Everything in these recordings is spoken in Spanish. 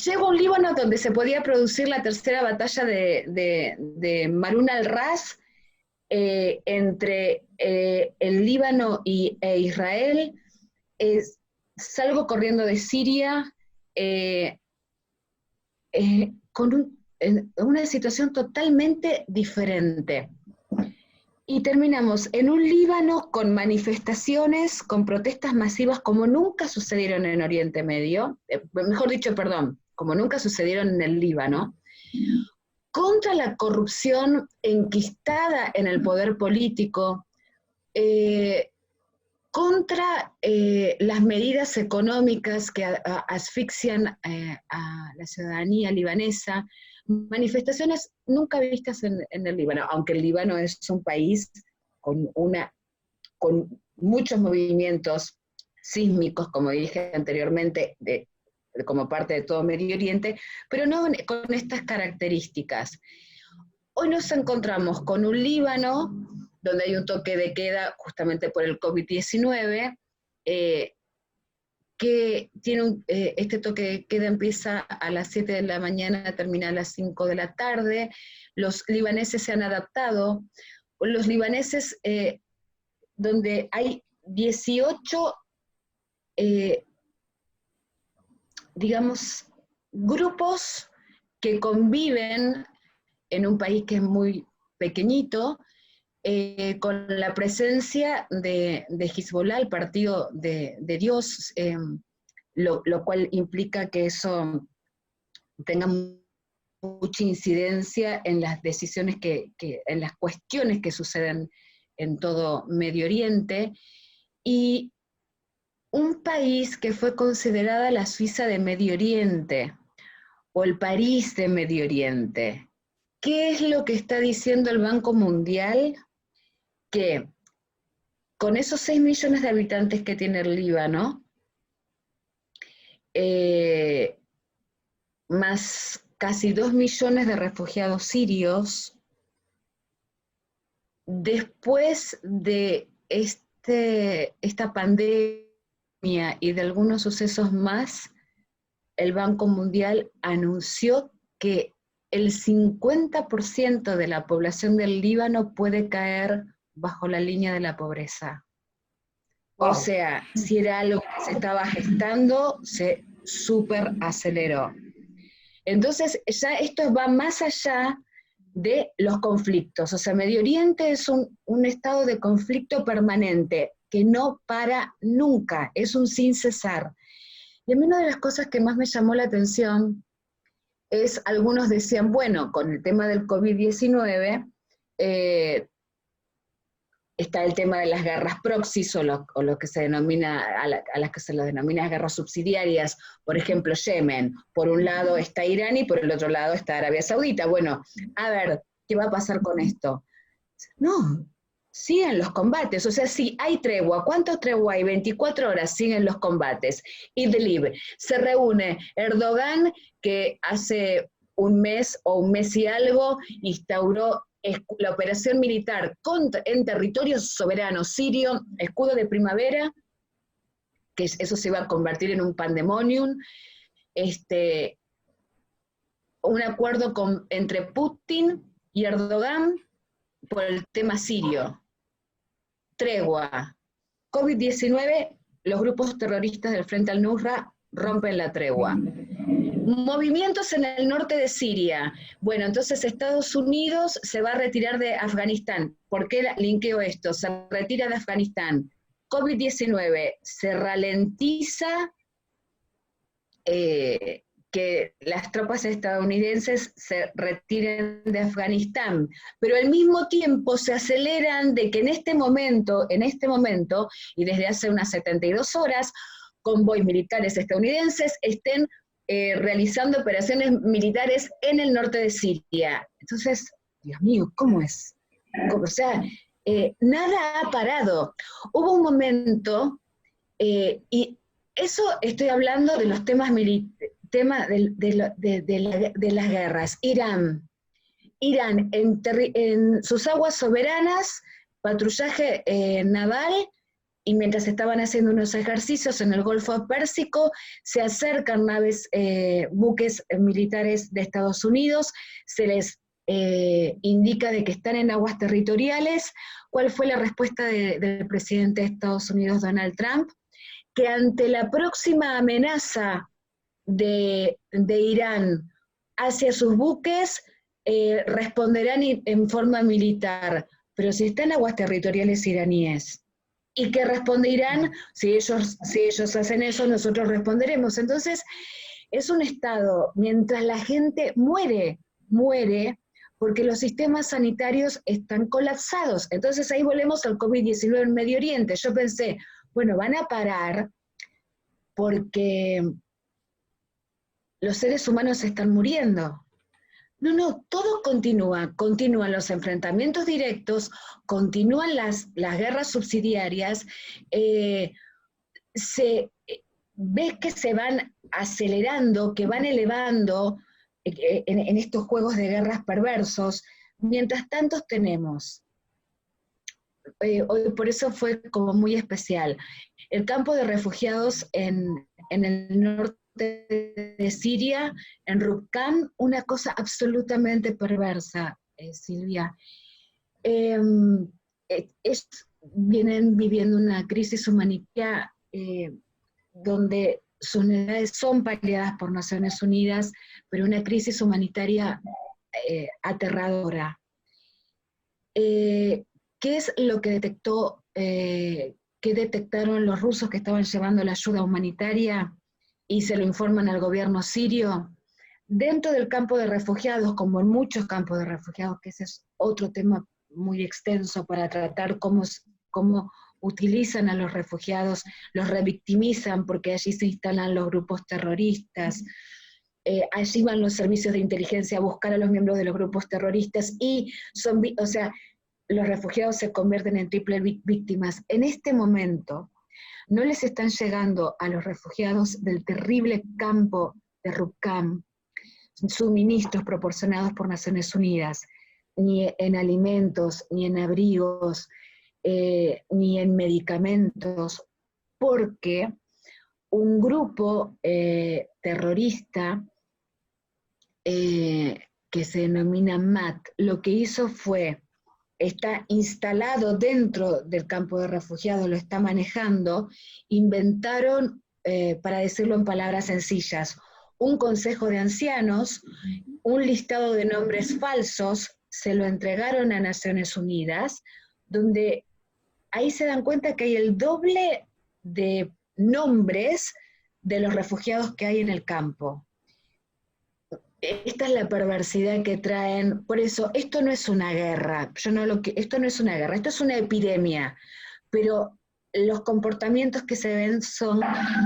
llego a un Líbano donde se podía producir la tercera batalla de Marun al-Ras, entre el Líbano e Israel. Salgo corriendo de Siria con una situación totalmente diferente. Y terminamos en un Líbano con manifestaciones, con protestas masivas como nunca sucedieron en Oriente Medio, mejor dicho, perdón, como nunca sucedieron en el Líbano, contra la corrupción enquistada en el poder político, contra las medidas económicas que asfixian a la ciudadanía libanesa, manifestaciones nunca vistas en el Líbano, aunque el Líbano es un país con muchos movimientos sísmicos, como dije anteriormente, como parte de todo Medio Oriente, pero no con estas características. Hoy nos encontramos con un Líbano donde hay un toque de queda justamente por el COVID-19, que tiene este toque de queda empieza a las 7 de la mañana, termina a las 5 de la tarde. Los libaneses se han adaptado. Los libaneses, donde hay 18, digamos, grupos que conviven en un país que es muy pequeñito, con la presencia de Hezbollah, el partido de Dios, lo cual implica que eso tenga mucha incidencia en las decisiones en las cuestiones que suceden en todo Medio Oriente, y un país que fue considerada la Suiza de Medio Oriente, o el París de Medio Oriente. ¿Qué es lo que está diciendo el Banco Mundial? Que con esos 6 millones de habitantes que tiene el Líbano, más casi 2 millones de refugiados sirios, después de esta pandemia y de algunos sucesos más, el Banco Mundial anunció que el 50% de la población del Líbano puede caer bajo la línea de la pobreza. Wow. O sea, si era algo que se estaba gestando, se súper aceleró. Entonces, ya esto va más allá de los conflictos. O sea, Medio Oriente es un estado de conflicto permanente, que no para nunca, es un sin cesar. Y a mí una de las cosas que más me llamó la atención es, algunos decían, bueno, con el tema del COVID-19, está el tema de las guerras proxies, o lo que se denomina, a las que se lo denomina guerras subsidiarias, por ejemplo, Yemen. Por un lado está Irán y por el otro lado está Arabia Saudita. Bueno, a ver, ¿qué va a pasar con esto? No, siguen los combates. O sea, si hay tregua, ¿cuántos tregua hay? 24 horas siguen los combates. Idlib, se reúne Erdogan, que hace un mes o un mes y algo instauró la operación militar en territorio soberano sirio, escudo de primavera, que eso se iba a convertir en un pandemonium, un acuerdo entre Putin y Erdogan por el tema sirio. Tregua. COVID-19, los grupos terroristas del Frente al-Nusra rompen la tregua. Movimientos en el norte de Siria. Bueno, entonces Estados Unidos se va a retirar de Afganistán. ¿Por qué linkeo esto? Se retira de Afganistán. COVID-19, se ralentiza que las tropas estadounidenses se retiren de Afganistán, pero al mismo tiempo se aceleran de que en este momento, y desde hace unas 72 horas, convoys militares estadounidenses estén realizando operaciones militares en el norte de Siria. Entonces, Dios mío, ¿cómo es? O sea, nada ha parado. Hubo un momento, y eso estoy hablando de los temas de las guerras. Irán en sus aguas soberanas, patrullaje naval, y mientras estaban haciendo unos ejercicios en el Golfo Pérsico, se acercan naves, buques militares de Estados Unidos, se les indica de que están en aguas territoriales. ¿Cuál fue la respuesta del presidente de Estados Unidos, Donald Trump? Que ante la próxima amenaza de Irán hacia sus buques, responderán en forma militar, pero si están en aguas territoriales iraníes. ¿Y qué responde Irán? Si ellos hacen eso, nosotros responderemos. Entonces, es un estado, mientras la gente muere, porque los sistemas sanitarios están colapsados. Entonces ahí volvemos al COVID-19 en Medio Oriente. Yo pensé, bueno, van a parar porque los seres humanos están muriendo. No, todo continúa. Continúan los enfrentamientos directos, continúan las guerras subsidiarias, ves que se van acelerando, que van elevando en estos juegos de guerras perversos. Mientras tanto tenemos, hoy por eso fue como muy especial, el campo de refugiados en el norte de Siria, en Rubkan, una cosa absolutamente perversa, Silvia. Vienen viviendo una crisis humanitaria donde sus necesidades son paliadas por Naciones Unidas, pero una crisis humanitaria aterradora. ¿Qué es lo que detectaron los rusos que estaban llevando la ayuda humanitaria y se lo informan al gobierno sirio? Dentro del campo de refugiados, como en muchos campos de refugiados, que ese es otro tema muy extenso para tratar cómo utilizan a los refugiados, los revictimizan porque allí se instalan los grupos terroristas, allí van los servicios de inteligencia a buscar a los miembros de los grupos terroristas y los refugiados se convierten en triple víctimas. En este momento no les están llegando a los refugiados del terrible campo de Rubkan suministros proporcionados por Naciones Unidas, ni en alimentos, ni en abrigos, ni en medicamentos, porque un grupo terrorista que se denomina MAT, lo que hizo fue, está instalado dentro del campo de refugiados, lo está manejando, inventaron, para decirlo en palabras sencillas, un consejo de ancianos, un listado de nombres falsos, se lo entregaron a Naciones Unidas, donde ahí se dan cuenta que hay el doble de nombres de los refugiados que hay en el campo. Esta es la perversidad que traen. Por eso, esto no es una guerra. Esto no es una guerra, esto es una epidemia. Pero los comportamientos que se ven son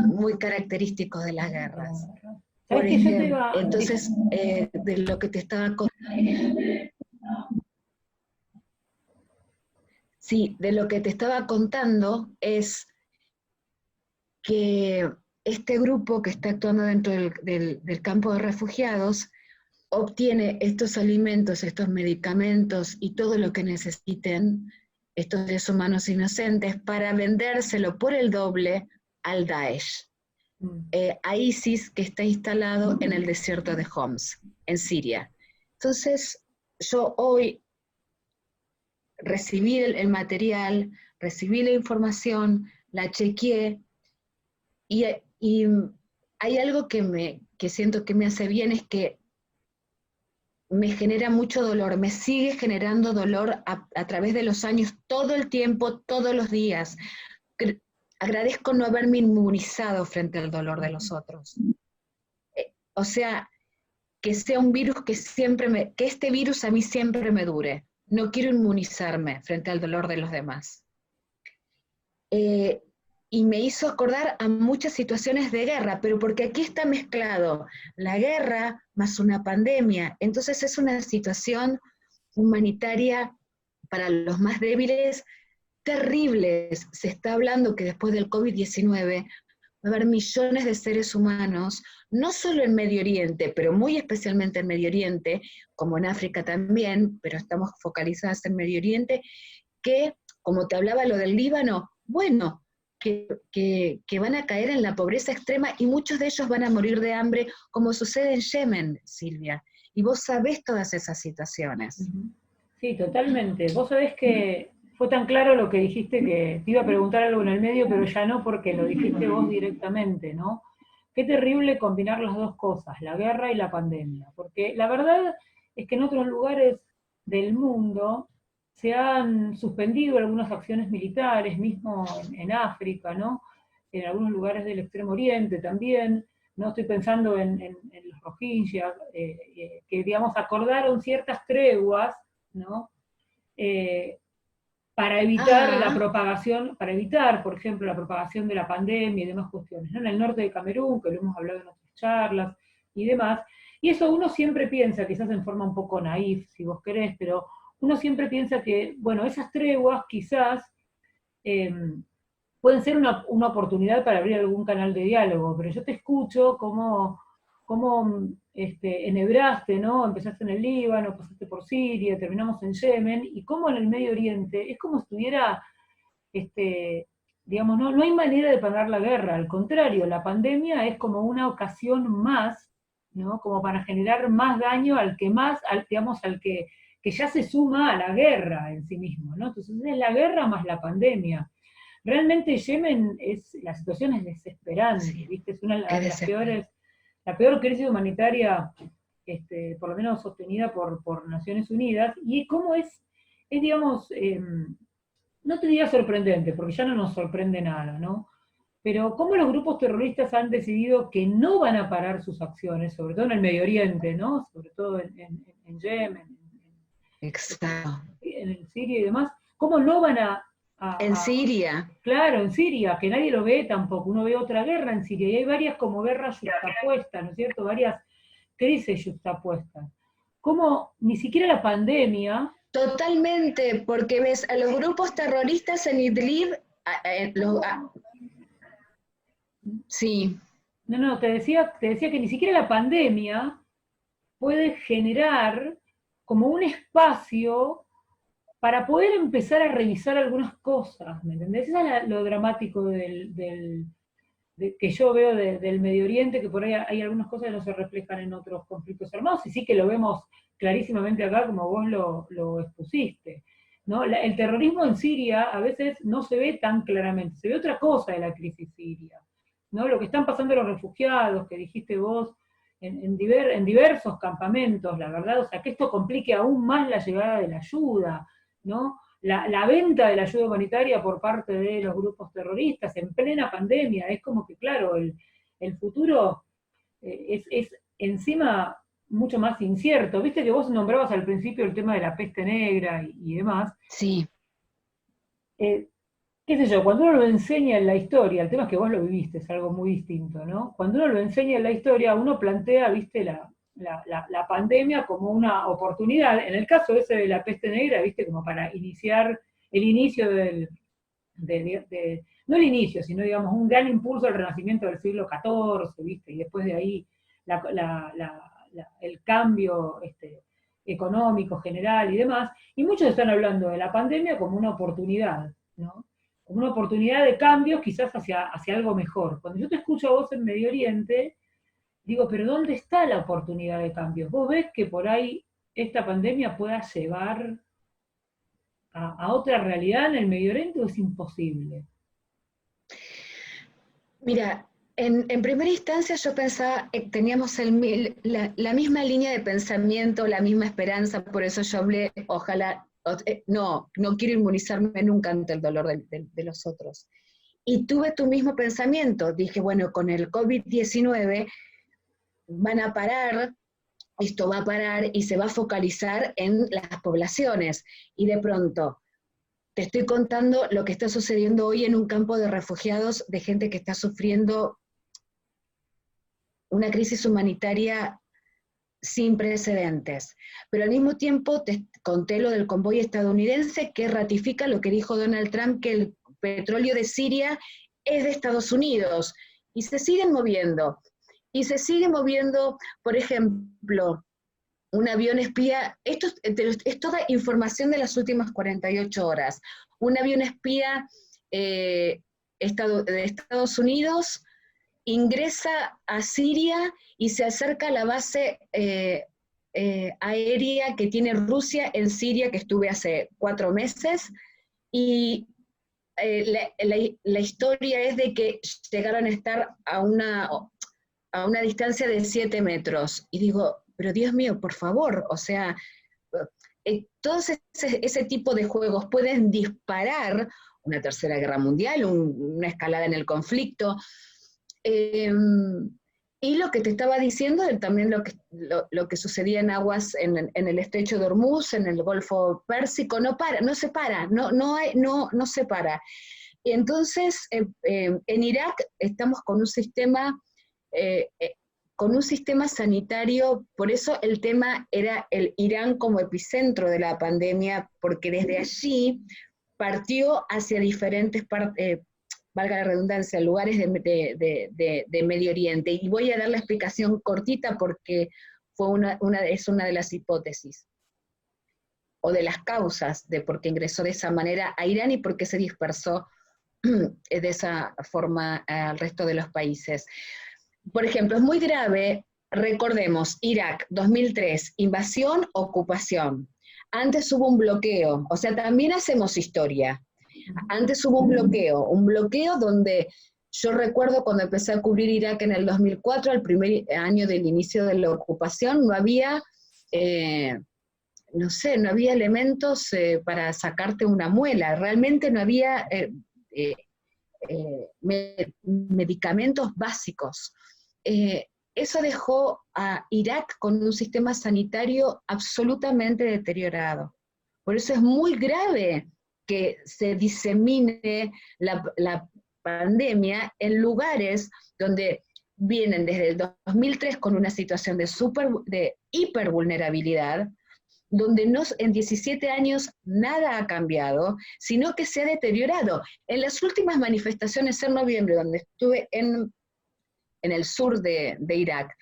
muy característicos de las guerras. Por ejemplo, entonces, de lo que te estaba contando. Sí, de lo que te estaba contando es que este grupo que está actuando dentro del campo de refugiados obtiene estos alimentos, estos medicamentos y todo lo que necesiten estos seres humanos inocentes para vendérselo por el doble al Daesh, a ISIS, que está instalado en el desierto de Homs, en Siria. Entonces, yo hoy recibí el material, recibí la información, la chequeé, y hay algo que siento que me hace bien, es que me genera mucho dolor, me sigue generando dolor a través de los años, todo el tiempo, todos los días. Agradezco no haberme inmunizado frente al dolor de los otros. O sea, que sea un virus que este virus a mí siempre me dure. No quiero inmunizarme frente al dolor de los demás. Y me hizo acordar a muchas situaciones de guerra, pero porque aquí está mezclado la guerra más una pandemia. Entonces es una situación humanitaria para los más débiles terribles. Se está hablando que después del COVID-19 va a haber millones de seres humanos, no solo en Medio Oriente, pero muy especialmente en Medio Oriente, como en África también, pero estamos focalizadas en Medio Oriente, que, como te hablaba lo del Líbano, bueno, que van a caer en la pobreza extrema y muchos de ellos van a morir de hambre, como sucede en Yemen, Silvia. Y vos sabés todas esas situaciones. Sí, totalmente. Vos sabés que fue tan claro lo que dijiste que te iba a preguntar algo en el medio, pero ya no, porque lo dijiste vos directamente, ¿no? Qué terrible combinar las dos cosas, la guerra y la pandemia, porque la verdad es que en otros lugares del mundo se han suspendido algunas acciones militares, mismo en África, ¿no? En algunos lugares del Extremo Oriente también, no estoy pensando en los Rohingyas, que digamos acordaron ciertas treguas, ¿no? Eh, para evitar la Ajá. propagación, para evitar, por ejemplo, la propagación de la pandemia y demás cuestiones, ¿no? En el norte de Camerún, que lo hemos hablado en otras charlas y demás, y eso uno siempre piensa, quizás en forma un poco naif, si vos querés, pero uno siempre piensa que, bueno, esas treguas quizás eh, pueden ser una oportunidad para abrir algún canal de diálogo, pero yo te escucho cómo enhebraste, ¿no? Empezaste en el Líbano, pasaste por Siria, terminamos en Yemen, y cómo en el Medio Oriente es como si estuviera, digamos, no hay manera de parar la guerra, al contrario, la pandemia es como una ocasión más, ¿no? Como para generar más daño al que más, digamos, que ya se suma a la guerra en sí mismo, ¿no? Entonces es la guerra más la pandemia. Realmente Yemen la situación es desesperante, Sí, ¿viste? Es una es de las desesperante. peores, la peor crisis humanitaria, por lo menos sostenida por Naciones Unidas, y cómo digamos, no te diría sorprendente, porque ya no nos sorprende nada, ¿no? Pero cómo los grupos terroristas han decidido que no van a parar sus acciones, sobre todo en el Medio Oriente, ¿no? Sobre todo en Yemen, Exacto. en el Siria y demás, cómo no van En a Siria. claro, en Siria, que nadie lo ve tampoco, uno ve otra guerra en Siria, y hay varias como guerras yuxtapuestas, ¿no es cierto? Varias crisis yuxtapuestas. Como ni siquiera la pandemia, Totalmente, porque ves a los grupos terroristas en Idlib, sí, no, te decía que ni siquiera la pandemia puede generar como un espacio para poder empezar a revisar algunas cosas, ¿me entendés? Eso es lo dramático que yo veo del Medio Oriente, que por ahí hay algunas cosas que no se reflejan en otros conflictos armados, y sí que lo vemos clarísimamente acá, como vos lo expusiste. ¿No? El terrorismo en Siria a veces no se ve tan claramente, se ve otra cosa de la crisis siria. ¿No? Lo que están pasando los refugiados, que dijiste vos, en diversos campamentos, la verdad, o sea, que esto complique aún más la llegada de la ayuda, ¿no? La venta de la ayuda humanitaria por parte de los grupos terroristas en plena pandemia. Es como que, claro, el futuro es encima mucho más incierto. Viste que vos nombrabas al principio el tema de la peste negra y demás. sí. Eh, qué sé yo, cuando uno lo enseña en la historia, el tema es que vos lo viviste, es algo muy distinto, ¿no? Cuando uno lo enseña en la historia, uno plantea, viste, la pandemia como una oportunidad. En el caso ese de la peste negra, viste, como para iniciar el inicio no el inicio, sino digamos un gran impulso al renacimiento del siglo XIV, ¿viste? Y después de ahí la, la, la, el cambio económico general y demás. Y muchos están hablando de la pandemia como una oportunidad, ¿no? Como una oportunidad de cambio quizás hacia algo mejor. Cuando yo te escucho a vos en Medio Oriente, digo, pero ¿dónde está la oportunidad de cambio? ¿Vos ves que por ahí esta pandemia pueda llevar otra realidad en el Medio Oriente o es imposible? Mira, en primera instancia yo pensaba, teníamos la misma línea de pensamiento, la misma esperanza, por eso yo hablé, ojalá, no quiero inmunizarme nunca ante el dolor de los otros. Y tuve tu mismo pensamiento, dije, bueno, con el COVID-19 van a parar, esto va a parar y se va a focalizar en las poblaciones. Y de pronto, te estoy contando lo que está sucediendo hoy en un campo de refugiados de gente que está sufriendo una crisis humanitaria sin precedentes. Pero al mismo tiempo te conté lo del convoy estadounidense que ratifica lo que dijo Donald Trump, que el petróleo de Siria es de Estados Unidos. Y se siguen moviendo. Y se sigue moviendo, por ejemplo, un avión espía, esto es toda información de las últimas 48 horas. Un avión espía eh, de Estados Unidos, ingresa a Siria y se acerca a la base aérea que tiene Rusia en Siria, que estuve hace 4 meses, y la historia es de que llegaron a estar a una distancia de 7 metros. Y digo, pero Dios mío, por favor, o sea, todos ese tipo de juegos pueden disparar una tercera guerra mundial, una escalada en el conflicto. Y lo que te estaba diciendo, también lo que sucedía en aguas en el estrecho de Hormuz, en el Golfo Pérsico, no se para, no se para. Y entonces, en Irak estamos con un sistema sanitario, por eso el tema era el Irán como epicentro de la pandemia, porque desde allí partió hacia diferentes valga la redundancia, lugares de Medio Oriente. Y voy a dar la explicación cortita porque es una de las hipótesis, o de las causas de por qué ingresó de esa manera a Irán y por qué se dispersó de esa forma al resto de los países. Por ejemplo, es muy grave, recordemos, Irak, 2003, invasión, ocupación. Antes hubo un bloqueo, o sea, también hacemos historia. Antes hubo un bloqueo donde yo recuerdo cuando empecé a cubrir Irak en el 2004, el primer año del inicio de la ocupación, no había, no había elementos para sacarte una muela, realmente no había medicamentos básicos. Eso dejó a Irak con un sistema sanitario absolutamente deteriorado. Por eso es muy grave que se disemine la pandemia en lugares donde vienen desde el 2003 con una situación de hipervulnerabilidad, donde en 17 años nada ha cambiado, sino que se ha deteriorado. En las últimas manifestaciones en noviembre, donde estuve en el sur de Irak,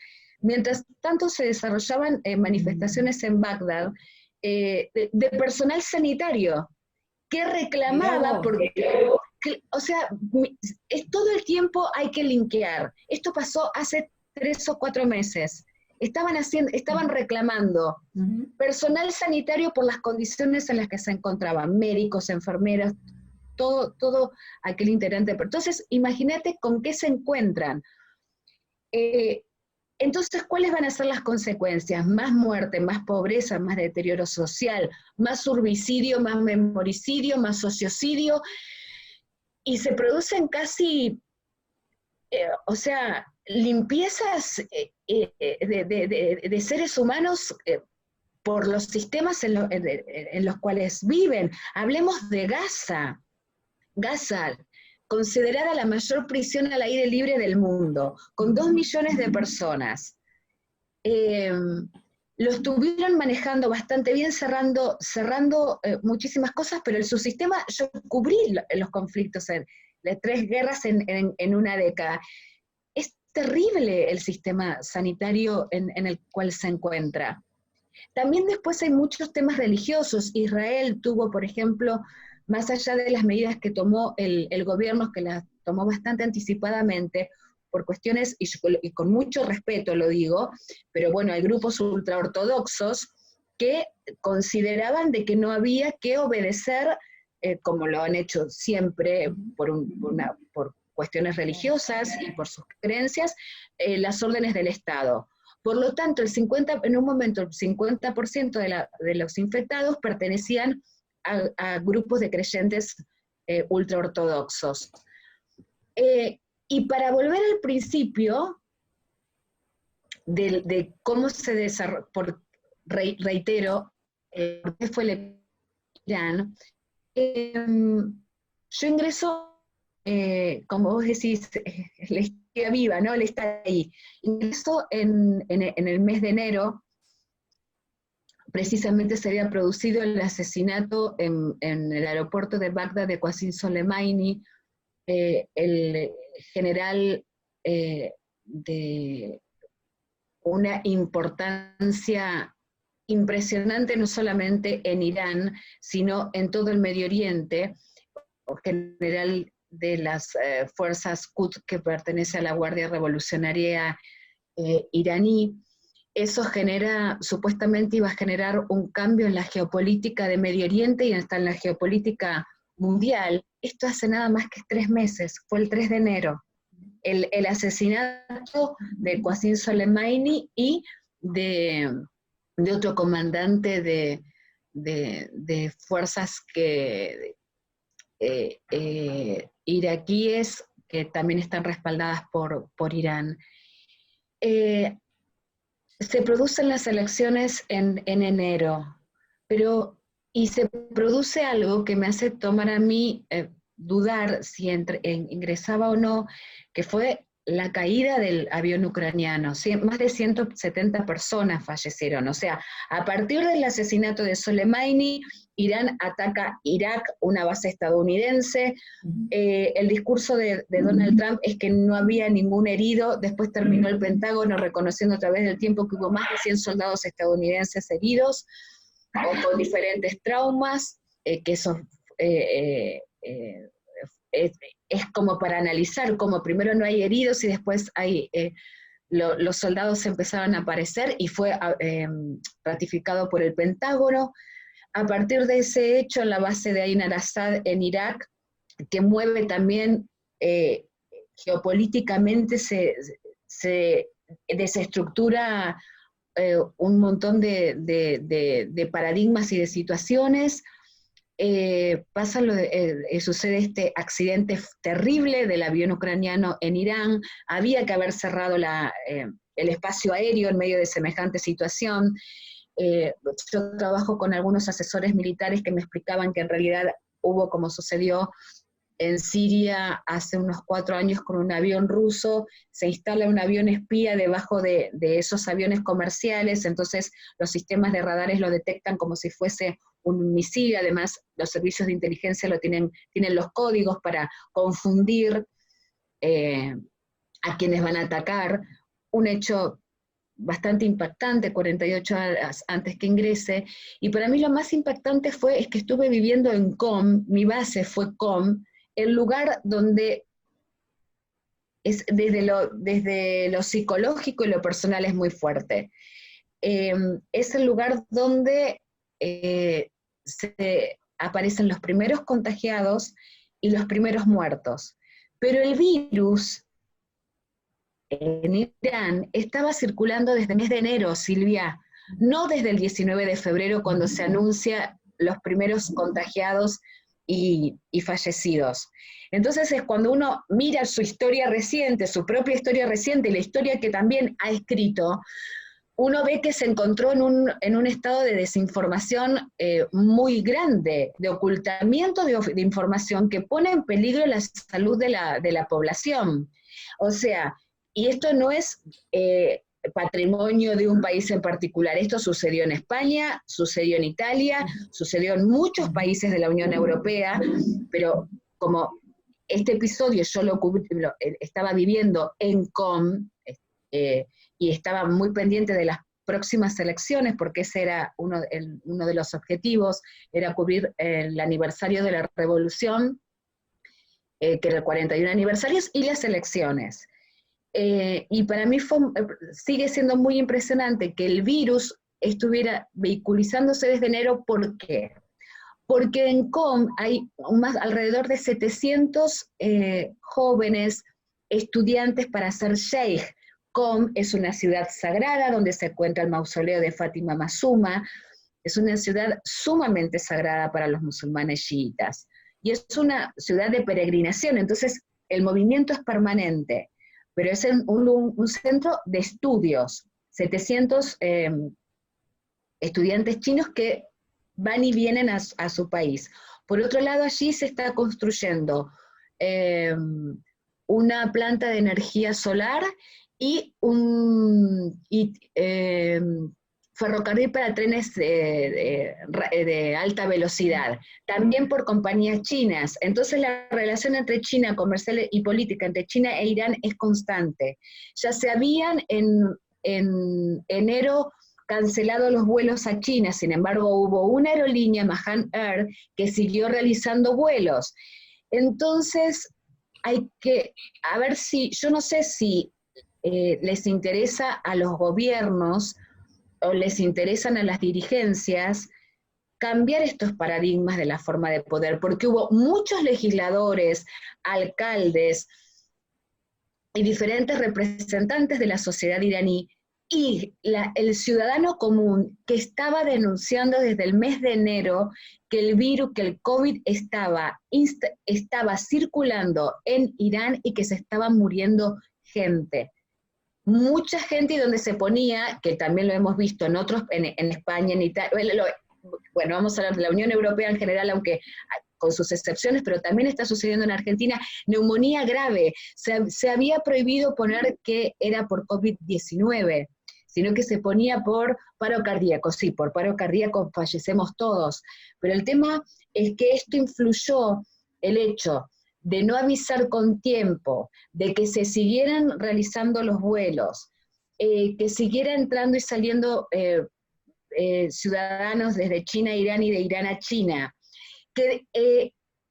mientras tanto se desarrollaban manifestaciones en Bagdad de personal sanitario, que reclamaba, porque, o sea, todo el tiempo hay que linkear. Esto pasó hace 3 o 4 meses. Estaban reclamando personal sanitario por las condiciones en las que se encontraban, médicos, enfermeras, todo aquel integrante. Entonces, imagínate con qué se encuentran. Entonces, ¿cuáles van a ser las consecuencias? Más muerte, más pobreza, más deterioro social, más urbicidio, más memoricidio, más sociocidio, y se producen casi, limpiezas de seres humanos por los sistemas en los cuales viven. Hablemos de Gaza. Gaza, considerada la mayor prisión al aire libre del mundo, con 2 millones de personas. Lo estuvieron manejando bastante bien, cerrando muchísimas cosas, pero el subsistema, yo cubrí los conflictos, las 3 guerras en una década. Es terrible el sistema sanitario en el cual se encuentra. También después hay muchos temas religiosos. Israel tuvo, por ejemplo, más allá de las medidas que tomó el gobierno, que las tomó bastante anticipadamente, por cuestiones, y con mucho respeto lo digo, pero bueno, hay grupos ultraortodoxos que consideraban de que no había que obedecer, como lo han hecho siempre por cuestiones religiosas y por sus creencias, las órdenes del Estado. Por lo tanto, en un momento el 50% de los infectados pertenecían a grupos de creyentes ultraortodoxos. Y para volver al principio de cómo se desarrolló, reitero, ¿por qué fue el Irán? Yo ingreso, como vos decís, la historia viva, ¿no? Él está ahí. Ingreso en el mes de enero. Precisamente se había producido el asesinato en el aeropuerto de Bagdad de Qasem Soleimani, el general de una importancia impresionante no solamente en Irán, sino en todo el Medio Oriente, general de las fuerzas Quds que pertenece a la Guardia Revolucionaria iraní. Eso supuestamente iba a generar un cambio en la geopolítica de Medio Oriente y hasta en la geopolítica mundial. Esto hace nada más que 3 meses, fue el 3 de enero. El asesinato de Qasem Soleimani y de otro comandante de fuerzas iraquíes que también están respaldadas por Irán. Se producen las elecciones en enero, y se produce algo que me hace tomar a mí dudar si ingresaba o no, que fue la caída del avión ucraniano. Más de 170 personas fallecieron. O sea, a partir del asesinato de Soleimani, Irán ataca Irak, una base estadounidense. El discurso de Donald Trump es que no había ningún herido. Después terminó el Pentágono reconociendo a través del tiempo que hubo más de 100 soldados estadounidenses heridos o con diferentes traumas, que eso es como para analizar cómo primero no hay heridos y después los soldados empezaron a aparecer, y fue ratificado por el Pentágono. A partir de ese hecho, en la base de Ain al-Assad en Irak, que mueve también geopolíticamente, se desestructura un montón de paradigmas y de situaciones. Sucede este accidente terrible del avión ucraniano en Irán. Había que haber cerrado el espacio aéreo en medio de semejante situación. Yo trabajo con algunos asesores militares que me explicaban que en realidad hubo, como sucedió en Siria hace unos 4 años con un avión ruso, se instala un avión espía debajo de esos aviones comerciales, entonces los sistemas de radares lo detectan como si fuese un misil. Además los servicios de inteligencia tienen los códigos para confundir a quienes van a atacar. Un hecho bastante impactante, 48 horas antes que ingrese, y para mí lo más impactante es que estuve viviendo en Qom, mi base fue Qom, el lugar donde desde lo psicológico y lo personal es muy fuerte. Es el lugar donde aparecen los primeros contagiados y los primeros muertos. Pero el virus en Irán estaba circulando desde el mes de enero, Silvia, no desde el 19 de febrero cuando se anuncia los primeros contagiados y fallecidos. Entonces es cuando uno mira su historia reciente, su propia historia reciente, y la historia que también ha escrito, uno ve que se encontró en un estado de desinformación muy grande, de ocultamiento de información que pone en peligro la salud de la población. O sea, y esto no es patrimonio de un país en particular. Esto sucedió en España, sucedió en Italia, sucedió en muchos países de la Unión Europea, pero como este episodio yo estaba viviendo en Qom, y estaba muy pendiente de las próximas elecciones, porque ese era uno de los objetivos, era cubrir el aniversario de la revolución, que era el 41 aniversarios, y las elecciones. Y para mí sigue siendo muy impresionante que el virus estuviera vehiculizándose desde enero. ¿Por qué? Porque en Qom hay alrededor de 700 jóvenes estudiantes para ser sheikh. Qom es una ciudad sagrada donde se encuentra el mausoleo de Fátima Masuma. Es una ciudad sumamente sagrada para los musulmanes chiitas. Y es una ciudad de peregrinación, entonces el movimiento es permanente. Pero es un centro de estudios, 700 estudiantes chinos que van y vienen a su país. Por otro lado, allí se está construyendo una planta de energía solar y ferrocarril para trenes de alta velocidad, también por compañías chinas. Entonces la relación entre China, comercial y política, entre China e Irán es constante. Ya se habían en enero cancelado los vuelos a China, sin embargo hubo una aerolínea, Mahan Air, que siguió realizando vuelos. Entonces hay que, a ver si, yo no sé si les interesa a los gobiernos o les interesan a las dirigencias cambiar estos paradigmas de la forma de poder, porque hubo muchos legisladores, alcaldes y diferentes representantes de la sociedad iraní y el ciudadano común que estaba denunciando desde el mes de enero que el virus, que el COVID estaba circulando en Irán y que se estaba muriendo gente. Mucha gente, y donde se ponía, que también lo hemos visto en otros, en España, en Italia, bueno, vamos a hablar de la Unión Europea en general, aunque con sus excepciones, pero también está sucediendo en Argentina, neumonía grave. Se había prohibido poner que era por COVID-19, sino que se ponía por paro cardíaco. Sí, por paro cardíaco fallecemos todos, pero el tema es que esto influyó el hecho de no avisar con tiempo, de que se siguieran realizando los vuelos, que siguiera entrando y saliendo ciudadanos desde China a Irán y de Irán a China, que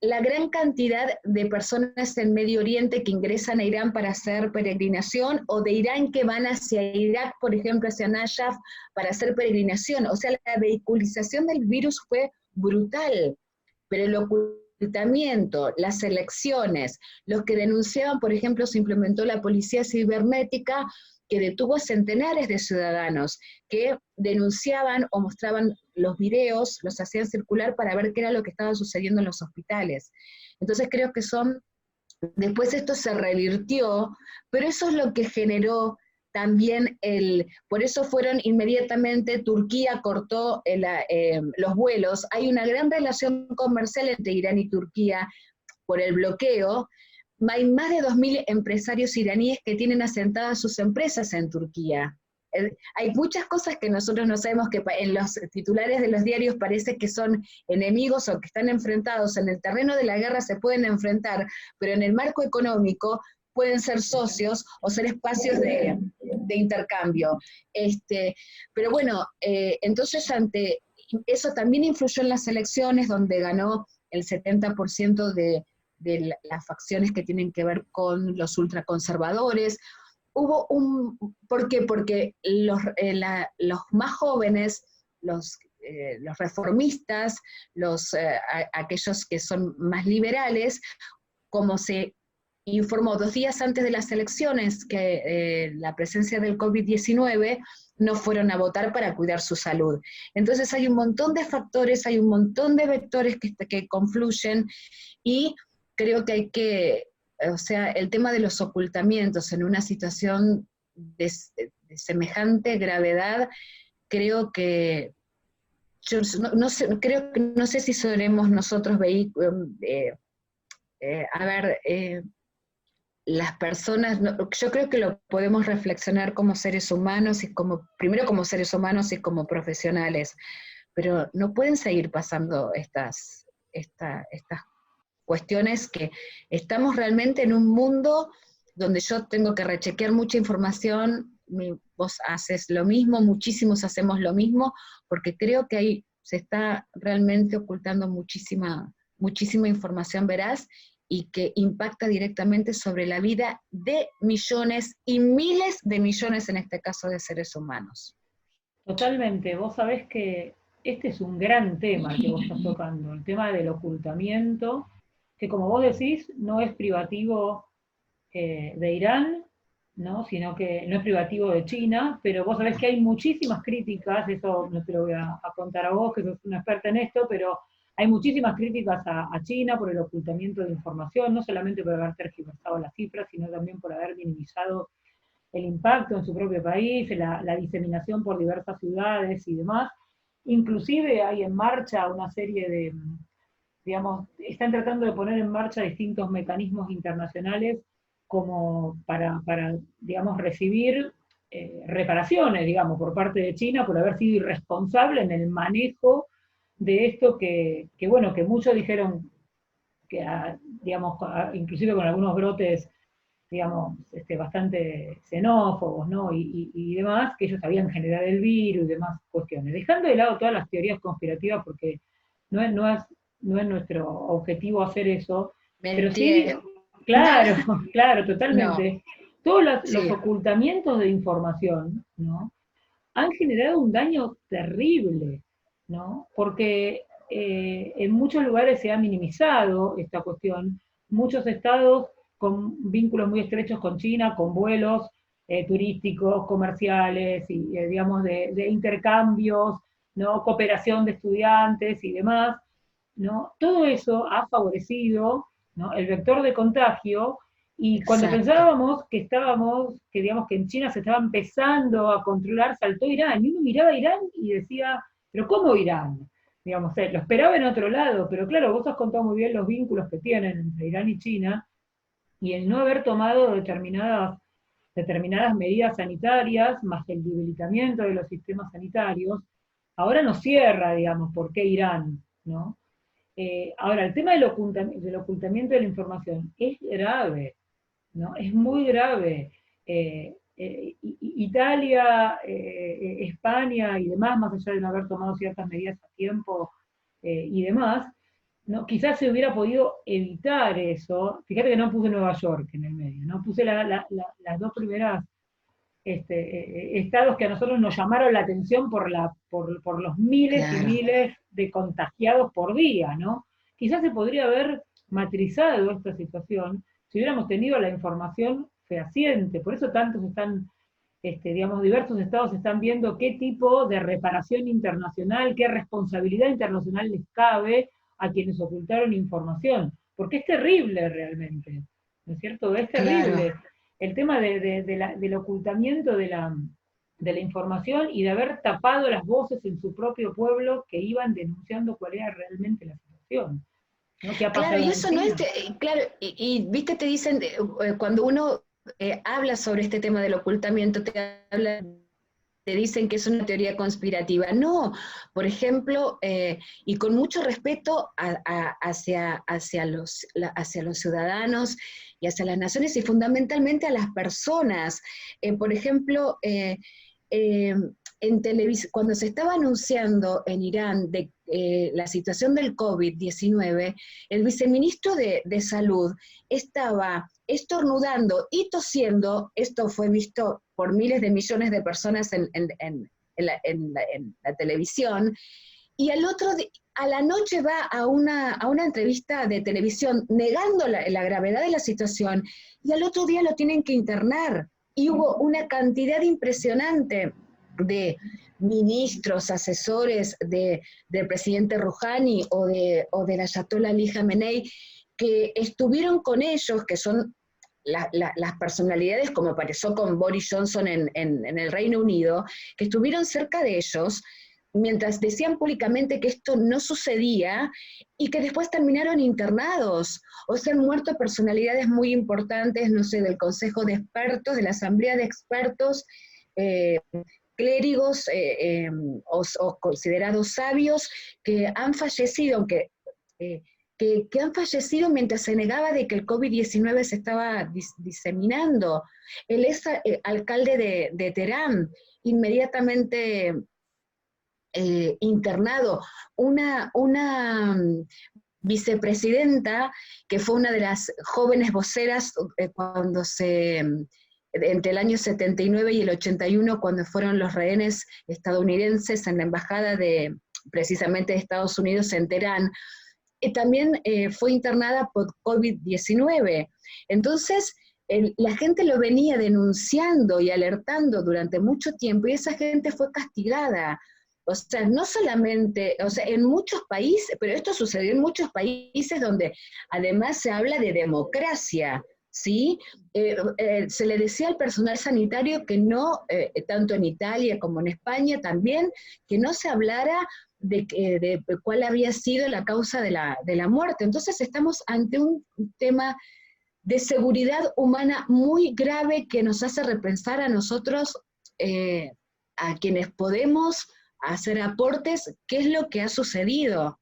la gran cantidad de personas en Medio Oriente que ingresan a Irán para hacer peregrinación, o de Irán que van hacia Irak, por ejemplo, hacia Najaf, para hacer peregrinación. O sea, la vehiculización del virus fue brutal, pero el ocultamiento, las elecciones, los que denunciaban, por ejemplo, se implementó la policía cibernética, que detuvo a centenares de ciudadanos que denunciaban o mostraban los videos, los hacían circular para ver qué era lo que estaba sucediendo en los hospitales. Entonces creo que después esto se revirtió, pero eso es lo que generó también por eso fueron inmediatamente, Turquía cortó los vuelos, hay una gran relación comercial entre Irán y Turquía por el bloqueo. Hay más de 2.000 empresarios iraníes que tienen asentadas sus empresas en Turquía. Hay muchas cosas que nosotros no sabemos, que en los titulares de los diarios parece que son enemigos o que están enfrentados. En el terreno de la guerra se pueden enfrentar, pero en el marco económico pueden ser socios o ser espacios de intercambio. Pero bueno, entonces eso también influyó en las elecciones, donde ganó el 70% de las facciones que tienen que ver con los ultraconservadores. ¿Por qué? Porque los más jóvenes, los reformistas, aquellos que son más liberales, como se informó 2 días antes de las elecciones que la presencia del COVID-19, no fueron a votar para cuidar su salud. Entonces hay un montón de factores, hay un montón de vectores que confluyen, y creo que o sea, el tema de los ocultamientos en una situación de semejante gravedad, creo que yo no sé si seremos nosotros las personas, yo creo que lo podemos reflexionar como seres humanos, y primero como seres humanos y como profesionales, pero no pueden seguir pasando estas cuestiones, que estamos realmente en un mundo donde yo tengo que rechequear mucha información. Vos haces lo mismo, muchísimos hacemos lo mismo, porque creo que ahí se está realmente ocultando muchísima información veraz, y que impacta directamente sobre la vida de millones y miles de millones, en este caso, de seres humanos. Totalmente, vos sabés que este es un gran tema que vos estás tocando, el tema del ocultamiento, que como vos decís, no es privativo de Irán, ¿no? Sino que no es privativo de China, pero vos sabés que hay muchísimas críticas, eso no te lo voy a contar a vos, que sos una experta en esto, pero hay muchísimas críticas a China por el ocultamiento de información, no solamente por haber tergiversado las cifras, sino también por haber minimizado el impacto en su propio país, la diseminación por diversas ciudades y demás. Inclusive hay en marcha una serie de, digamos, están tratando de poner en marcha distintos mecanismos internacionales como para digamos, recibir reparaciones, digamos, por parte de China por haber sido irresponsable en el manejo de esto bueno, que muchos dijeron que, digamos, inclusive con algunos brotes, digamos, bastante xenófobos, ¿no? Y demás, que ellos sabían generar el virus y demás cuestiones. Dejando de lado todas las teorías conspirativas, porque no es nuestro objetivo hacer eso, pero sí, Claro, claro, No, totalmente. Todos los sí, ocultamientos de información, ¿no? Han generado un daño terrible, ¿no? Porque en muchos lugares se ha minimizado esta cuestión. Muchos estados con vínculos muy estrechos con China, con vuelos turísticos, comerciales y, digamos, de intercambios, ¿no? Cooperación de estudiantes y demás, ¿no? Todo eso ha favorecido, ¿no? El vector de contagio y cuando exacto. pensábamos que estábamos, que digamos que en China se estaba empezando a controlar, saltó Irán, y uno miraba a Irán y decía, pero ¿cómo Irán? Digamos, lo esperaba en otro lado, pero claro, vos has contado muy bien los vínculos que tienen entre Irán y China, y el no haber tomado determinadas medidas sanitarias, más el debilitamiento de los sistemas sanitarios, ahora nos cierra, digamos, ¿por qué Irán? ¿No? Ahora, el tema del ocultamiento de la información es grave, ¿no? Es muy grave. Italia, España y demás, más allá de no haber tomado ciertas medidas a tiempo y demás, ¿no? Quizás se hubiera podido evitar eso. Fíjate que no puse Nueva York en el medio, no puse las dos primeras estados que a nosotros nos llamaron la atención por los miles y Claro, miles de contagiados por día, ¿no? Quizás se podría haber matrizado esta situación si hubiéramos tenido la información fehaciente. Por eso tantos están, digamos, diversos estados están viendo qué tipo de reparación internacional, qué responsabilidad internacional les cabe a quienes ocultaron información. Porque es terrible realmente, ¿no es cierto? Es claro. terrible el tema del ocultamiento de la información y de haber tapado las voces en su propio pueblo que iban denunciando cuál era realmente la situación, ¿no? ¿Qué ha Claro, pasado y en eso no es, China? claro, viste, te dicen, cuando uno habla sobre este tema del ocultamiento, te dicen que es una teoría conspirativa. No, por ejemplo, y con mucho respeto hacia los ciudadanos y hacia las naciones y fundamentalmente a las personas. Por ejemplo, eh, cuando se estaba anunciando en Irán de la situación del COVID-19, el viceministro de Salud estaba estornudando y tosiendo. Esto fue visto por miles de millones de personas en la televisión, y a la noche va a una entrevista de televisión negando la gravedad de la situación, y al otro día lo tienen que internar. Y hubo una cantidad impresionante de ministros, asesores del presidente Rouhani o de la Ayatollah Ali Khamenei, que estuvieron con ellos, que son las personalidades, como pasó con Boris Johnson en el Reino Unido, que estuvieron cerca de ellos, mientras decían públicamente que esto no sucedía y que después terminaron internados, o se han muerto personalidades muy importantes, no sé, del Consejo de Expertos, de la Asamblea de Expertos, eh, clérigos o considerados sabios que han fallecido, aunque eh, que han fallecido mientras se negaba de que el COVID-19 se estaba diseminando. El ex alcalde de Teherán, inmediatamente internado, una vicepresidenta que fue una de las jóvenes voceras cuando entre el año 79 y el 81, cuando fueron los rehenes estadounidenses en la embajada precisamente de Estados Unidos en Teherán, también fue internada por COVID-19. Entonces, la gente lo venía denunciando y alertando durante mucho tiempo y esa gente fue castigada. O sea, no solamente, o sea, en muchos países, pero esto sucedió en muchos países donde además se habla de democracia, ¿sí? Se le decía al personal sanitario que no, tanto en Italia como en España también, que no se hablara de cuál había sido la causa de la muerte. Entonces estamos ante un tema de seguridad humana muy grave que nos hace repensar a nosotros, a quienes podemos hacer aportes, qué es lo que ha sucedido.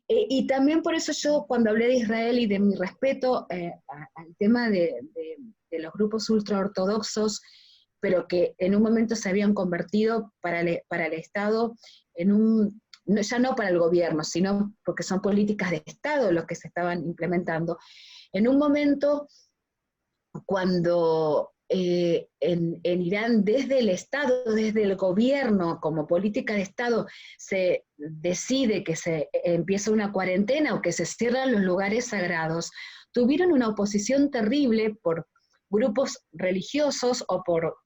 Y también por eso yo, cuando hablé de Israel y de mi respeto al tema de los grupos ultraortodoxos, pero que en un momento se habían convertido para el Estado en ya no para el gobierno, sino porque son políticas de Estado los que se estaban implementando. En un momento, cuando en Irán, desde el Estado, desde el gobierno, como política de Estado, se decide que se empieza una cuarentena o que se cierran los lugares sagrados, tuvieron una oposición terrible por grupos religiosos o por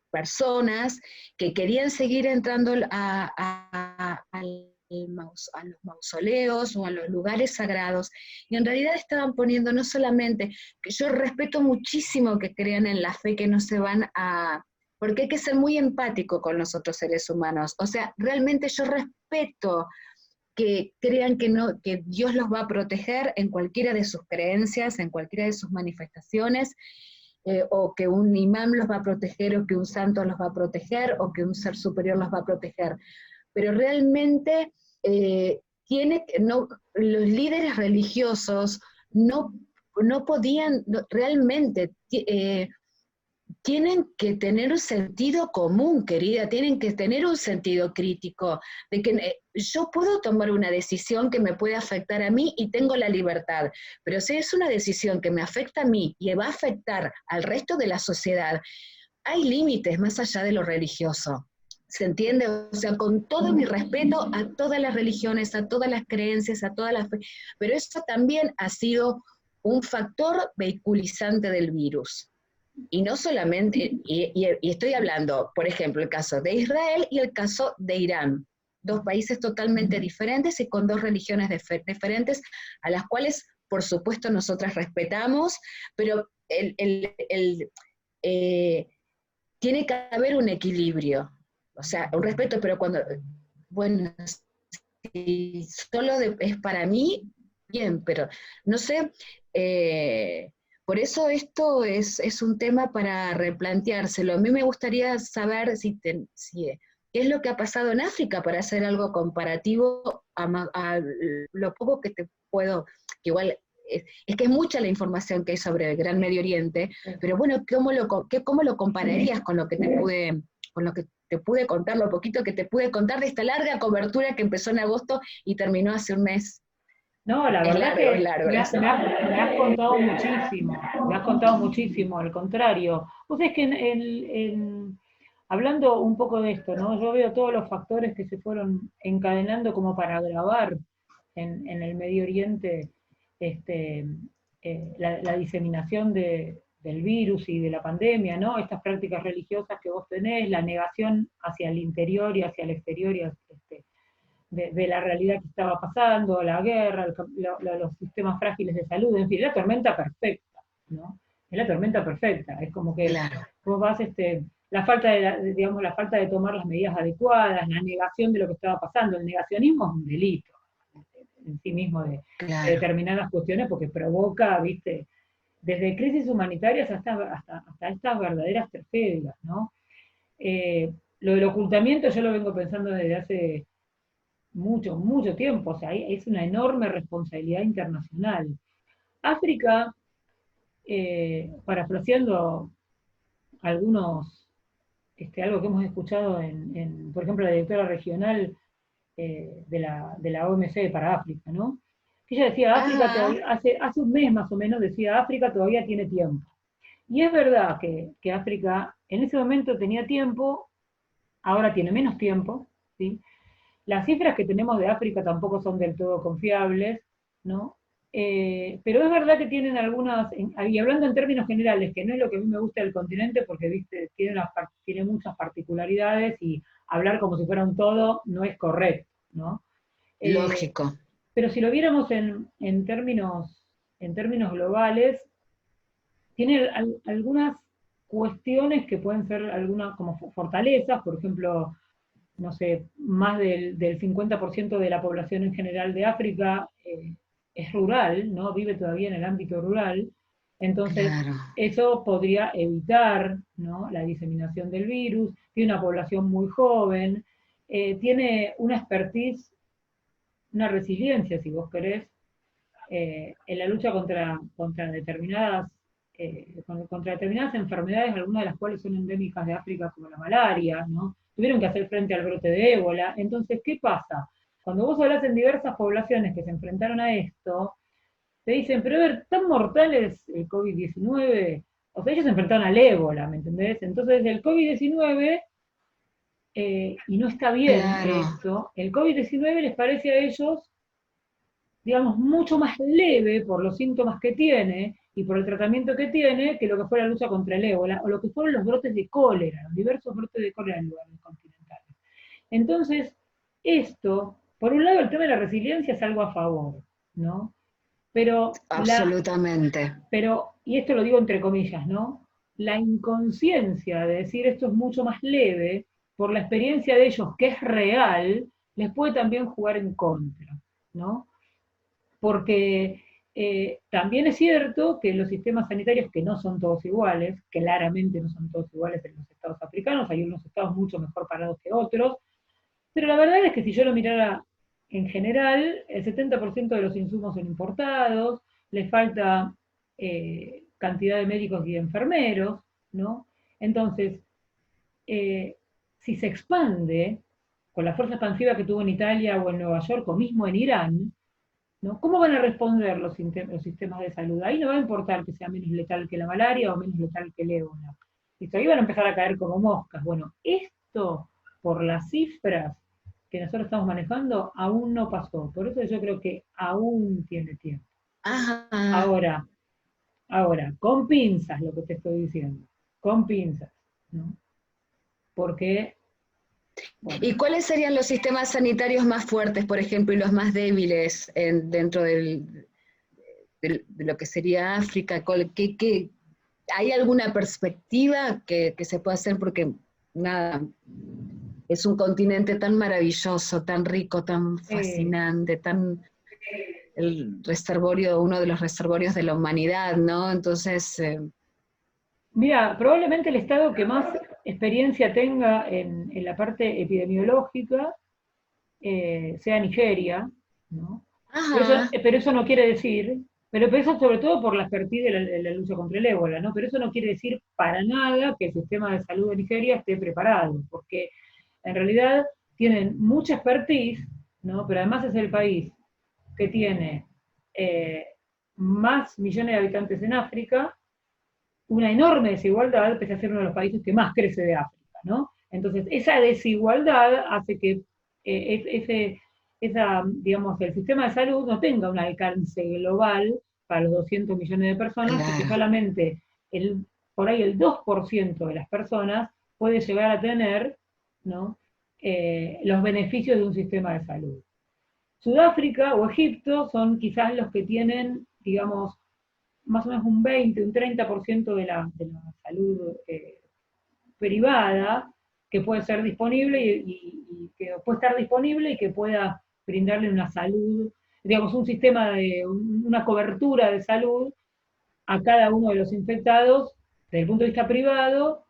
personas que querían seguir entrando a los mausoleos o a los lugares sagrados, y en realidad estaban poniendo no solamente, que yo respeto muchísimo que crean en la fe, que no se van a, porque hay que ser muy empático con los otros seres humanos, o sea, realmente yo respeto que crean que, no, que Dios los va a proteger en cualquiera de sus creencias, en cualquiera de sus manifestaciones, o que un imán los va a proteger, o que un santo los va a proteger, o que un ser superior los va a proteger. Pero realmente los líderes religiosos no podían, realmente, tienen que tener un sentido común, querida, tienen que tener un sentido crítico, de que yo puedo tomar una decisión que me puede afectar a mí y tengo la libertad, pero si es una decisión que me afecta a mí y va a afectar al resto de la sociedad, hay límites más allá de lo religioso. ¿Se entiende? O sea, con todo mi respeto a todas las religiones, a todas las creencias, a todas las fe, pero eso también ha sido un factor vehiculizante del virus. Y no solamente, y estoy hablando, por ejemplo, el caso de Israel y el caso de Irán, dos países totalmente diferentes y con dos religiones diferentes, a las cuales, por supuesto, nosotras respetamos, pero tiene que haber un equilibrio, o sea, un respeto, pero cuando, bueno, si solo es para mí, bien, pero no sé, por eso esto es un tema para replanteárselo. A mí me gustaría saber qué es lo que ha pasado en África para hacer algo comparativo a lo poco que te puedo, que igual es que es mucha la información que hay sobre el Gran Medio Oriente, pero bueno, ¿cómo lo compararías con lo que te pude contar, lo poquito que te pude contar de esta larga cobertura que empezó en agosto y terminó hace un mes? No, la Es verdad largo, es que largo eso. me has contado muchísimo, al contrario. Vos es que hablando un poco de esto, ¿no? Yo veo todos los factores que se fueron encadenando como para agravar en el Medio Oriente este, la diseminación del virus y de la pandemia, ¿no? Estas prácticas religiosas que vos tenés, la negación hacia el interior y hacia el exterior y de la realidad que estaba pasando, la guerra, los sistemas frágiles de salud, en fin, la tormenta perfecta, ¿no? Es la tormenta perfecta, es como que Claro. vos vas, la falta digamos, la falta de tomar las medidas adecuadas, la negación de lo que estaba pasando, el negacionismo es un delito en sí mismo de determinadas cuestiones porque provoca, viste, desde crisis humanitarias hasta estas verdaderas tragedias, ¿no? Lo del ocultamiento yo lo vengo pensando desde hace mucho tiempo, o sea, es una enorme responsabilidad internacional. África, parafraseando algo que hemos escuchado por ejemplo, la directora regional de la OMC para África, ¿no? Que ella decía, África todavía, hace un mes más o menos, decía, África todavía tiene tiempo. Y es verdad que África en ese momento tenía tiempo, ahora tiene menos tiempo, ¿sí? Las cifras que tenemos de África tampoco son del todo confiables, ¿no? Pero es verdad que tienen algunas, y hablando en términos generales, que no es lo que a mí me gusta del continente, porque viste, tiene muchas particularidades y hablar como si fuera un todo no es correcto, ¿no? Lógico. Pero si lo viéramos en términos globales, tiene algunas cuestiones que pueden ser algunas como fortalezas, por ejemplo, no sé, más del 50% de la población en general de África es rural, ¿no? Vive todavía en el ámbito rural, entonces Claro. eso podría evitar, ¿no?, la diseminación del virus, tiene una población muy joven, tiene una expertise, una resiliencia, si vos querés, en la lucha contra determinadas enfermedades, algunas de las cuales son endémicas de África, como la malaria, ¿no? Tuvieron que hacer frente al brote de ébola. Entonces, ¿qué pasa? Cuando vos hablas en diversas poblaciones que se enfrentaron a esto, te dicen, pero a ver, tan mortal es el COVID-19, o sea, ellos se enfrentaron al ébola, ¿me entendés? Entonces el COVID-19, y no está bien Claro, esto, el COVID-19 les parece a ellos, digamos, mucho más leve por los síntomas que tiene y por el tratamiento que tiene que lo que fue la lucha contra el ébola o lo que fueron los brotes de cólera, los diversos brotes de cólera en lugares continentales. Entonces, esto, por un lado, el tema de la resiliencia es algo a favor, ¿no? Pero absolutamente. y esto lo digo entre comillas, ¿no? La inconsciencia de decir esto es mucho más leve, por la experiencia de ellos que es real, les puede también jugar en contra, ¿no? Porque también es cierto que los sistemas sanitarios, que no son todos iguales, claramente no son todos iguales en los estados africanos, hay unos estados mucho mejor parados que otros, pero la verdad es que si yo lo mirara en general, el 70% de los insumos son importados, les falta cantidad de médicos y de enfermeros, ¿no? Entonces, si se expande con la fuerza expansiva que tuvo en Italia o en Nueva York o mismo en Irán, ¿no? ¿Cómo van a responder los sistemas de salud? Ahí no va a importar que sea menos letal que la malaria o menos letal que el ébola. Listo, ahí van a empezar a caer como moscas. Bueno, esto, por las cifras que nosotros estamos manejando, aún no pasó. Por eso yo creo que aún tiene tiempo. Ajá. Ahora, con pinzas lo que te estoy diciendo, con pinzas, ¿no? Porque, bueno, ¿Y cuáles serían los sistemas sanitarios más fuertes, por ejemplo, y los más débiles dentro de lo que sería África? ¿Hay alguna perspectiva que se pueda hacer? Porque nada, es un continente tan maravilloso, tan rico, tan eh, fascinante, tan el reservorio, uno de los reservorios de la humanidad, ¿no? Entonces, mira, probablemente el estado que más experiencia tenga en la parte epidemiológica sea Nigeria, ¿no? ajá, Pero eso no quiere decir, pero eso sobre todo por la expertise de la lucha contra el ébola, ¿no? Pero eso no quiere decir para nada que el sistema de salud de Nigeria esté preparado, porque en realidad tienen mucha expertise, ¿no? Pero además es el país que tiene eh, más millones de habitantes en África, una enorme desigualdad, pese a ser uno de los países que más crece de África, ¿no? Entonces, esa desigualdad hace que digamos, el sistema de salud no tenga un alcance global para los 200 millones de personas y que claro. solamente por ahí el 2% de las personas puede llegar a tener, ¿no? Los beneficios de un sistema de salud. Sudáfrica o Egipto son quizás los que tienen, digamos, más o menos un 20, un 30% de la salud privada que puede ser disponible y que puede estar disponible y que pueda brindarle una salud, digamos, un sistema una cobertura de salud a cada uno de los infectados desde el punto de vista privado,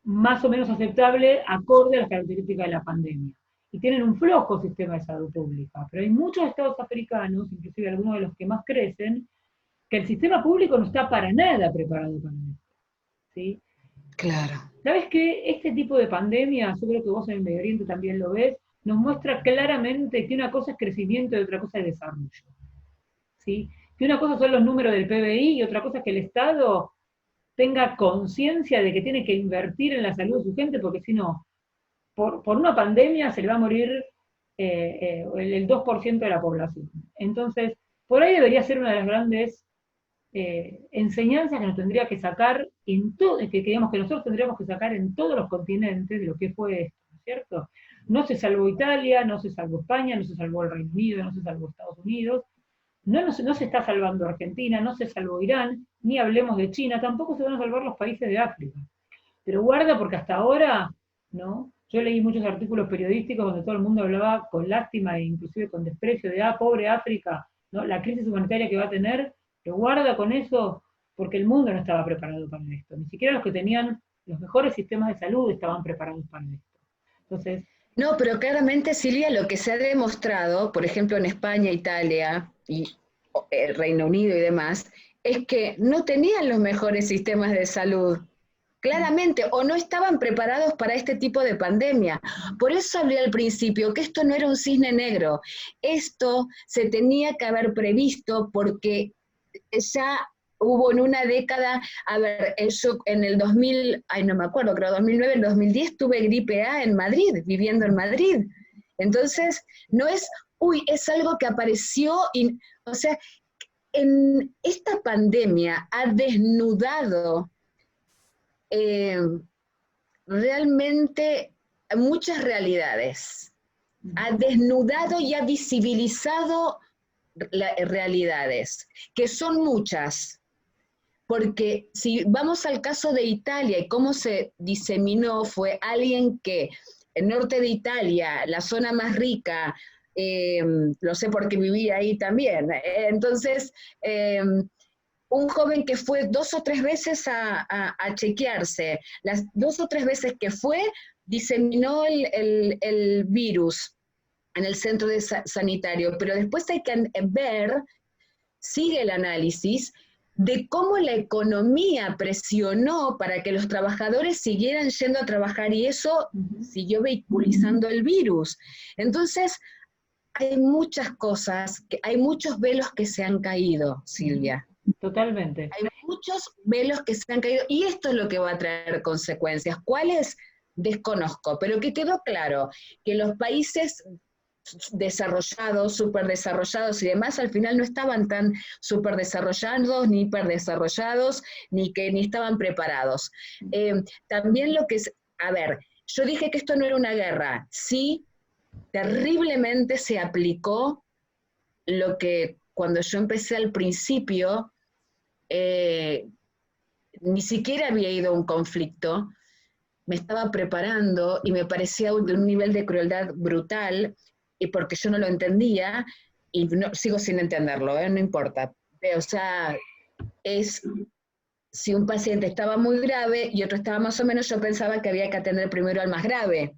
más o menos aceptable, acorde a las características de la pandemia. Y tienen un flojo sistema de salud pública, pero hay muchos estados africanos, inclusive algunos de los que más crecen, que el sistema público no está para nada preparado para esto. ¿Sí? Claro. ¿Sabes qué? Este tipo de pandemia, yo creo que vos en el Medio Oriente también lo ves, nos muestra claramente que una cosa es crecimiento y otra cosa es desarrollo. ¿Sí? Que una cosa son los números del PBI y otra cosa es que el Estado tenga conciencia de que tiene que invertir en la salud de su gente, porque si no, por una pandemia se le va a morir el 2% de la población. Entonces, por ahí debería ser una de las grandes enseñanzas que nos tendría que sacar digamos que nosotros tendríamos que sacar en todos los continentes de lo que fue esto, ¿no es cierto? No se salvó Italia, no se salvó España, no se salvó el Reino Unido, no se salvó Estados Unidos, no se está salvando Argentina, no se salvó Irán, ni hablemos de China, tampoco se van a salvar los países de África. Pero guarda porque hasta ahora, ¿no? Yo leí muchos artículos periodísticos donde todo el mundo hablaba con lástima e inclusive con desprecio de, pobre África, ¿no? La crisis humanitaria que va a tener, que guarda con eso porque el mundo no estaba preparado para esto. Ni siquiera los que tenían los mejores sistemas de salud estaban preparados para esto. Entonces, No, pero claramente, Silvia, lo que se ha demostrado, por ejemplo, en España, Italia y el Reino Unido y demás, es que no tenían los mejores sistemas de salud, claramente, o no estaban preparados para este tipo de pandemia. Por eso hablé al principio que esto no era un cisne negro, esto se tenía que haber previsto porque ya hubo en una década, a ver, yo en el 2000, ay no me acuerdo, creo 2009, el 2010 tuve gripe A en Madrid, viviendo en Madrid. Entonces, no es, uy, es algo que apareció, o sea, en esta pandemia ha desnudado eh, realmente muchas realidades, ha desnudado y ha visibilizado realidades, que son muchas, porque si vamos al caso de Italia y cómo se diseminó, fue alguien que el norte de Italia, la zona más rica, lo sé porque viví ahí también, entonces un joven que fue 2 o 3 veces a chequearse, las 2 o 3 veces que fue, diseminó el virus en el centro sanitario, pero después hay que ver, sigue el análisis, de cómo la economía presionó para que los trabajadores siguieran yendo a trabajar y eso siguió vehiculizando el virus. Entonces, hay muchas cosas, hay muchos velos que se han caído, Silvia. Totalmente. Hay muchos velos que se han caído y esto es lo que va a traer consecuencias. ¿Cuáles? Desconozco, pero que quedó claro que los países desarrollados, superdesarrollados y demás, al final no estaban tan superdesarrollados, ni hiperdesarrollados, ni estaban preparados. También lo que es, a ver, yo dije que esto no era una guerra, sí, terriblemente se aplicó lo que cuando yo empecé al principio, ni siquiera había ido a un conflicto, me estaba preparando y me parecía de un nivel de crueldad brutal, y porque yo no lo entendía, y no, sigo sin entenderlo, no importa. O sea, es, si un paciente estaba muy grave y otro estaba más o menos, yo pensaba que había que atender primero al más grave.